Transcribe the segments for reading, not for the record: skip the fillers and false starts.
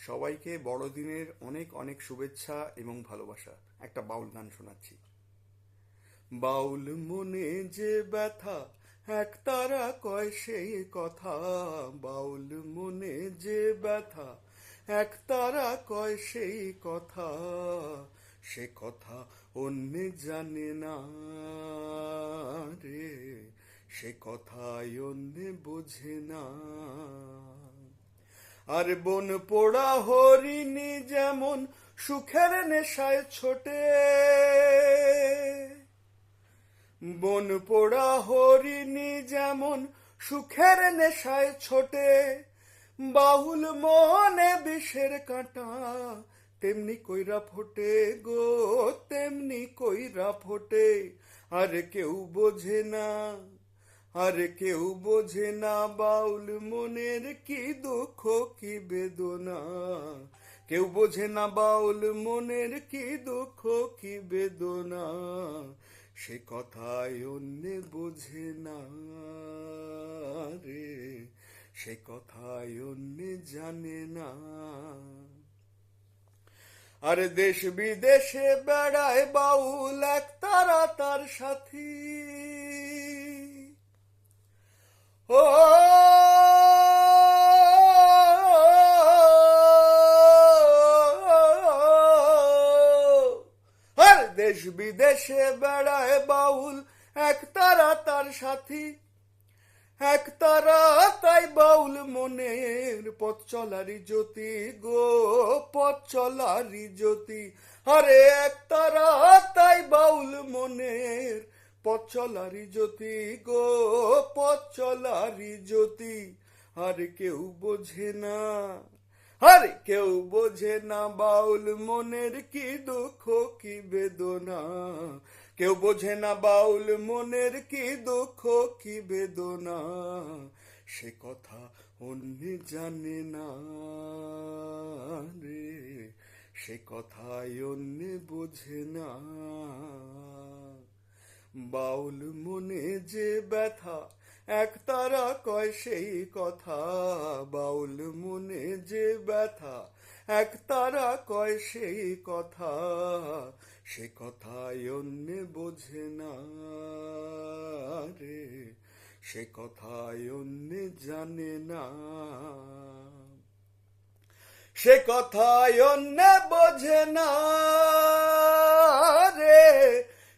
সবাইকে বড়দিনের অনেক অনেক শুভেচ্ছা এবং ভালোবাসা। একটা বাউল গান শোনাচ্ছি। বাউল মনে যে ব্যথা একতারা কয় সেই কথা, বাউল মনে যে ব্যথা একতারা কয় সেই কথা, সে কথা অন্যে জানে না রে, সে কথাই অন্যে বোঝে না। আর বন পোড়া হরিণী যেমন সুখের নেশায় ছোটে, বন পোড়া হরিণী যেমন সুখের নেশায় ছোটে, বাউল মনে বিষের কাঁটা তেমনি কইরা ফোটে গো, তেমনি কইরা ফোটে। আর কেউ বোঝে না, আর কেউ বোঝে না বাউল মনের কি দুঃখ কি বেদনা, কেউ বোঝে না বাউল মনের কি দুঃখ কি বেদনা, সে কথাই অন্যে বোঝে না রে, সে কথাই অন্যে জানে না। আর দেশ বিদেশে বেড়ায় বাউল এক তারা তার সাথী, ও আর দেশ বিদেশে বেড়ায় বাউল এক তারা তার সাথী, এক তারা তাই বাউল মনের পথ চলারি জ্যোতি গো, পথ চলারি জ্যোতি। আরে এক তারা তাই বাউল মনের পথ চলারি জ্যোতি গো, পথ চলারি জ্যোতি। আর কেউ বোঝে না, আর কেউ বোঝে না বাউল মনের কি দুঃখ কি বেদনা, কেউ বোঝে না বাউল মনের কি দুঃখ কি বেদনা, সে কথা অন্যে জানে না রে, সে কথাই অন্যে বোঝে না। বাউল মনে যে ব্যথা এক তারা কয় সেই কথা, বাউল মনে যে ব্যথা এক তারা কয় সেই কথা, সে কথাই অন্যে বোঝে না রে, সে কথাই অন্যে জানে না, সে কথাই অন্যে বোঝে না রে,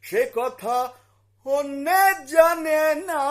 সে কথা অন্যে জানে না।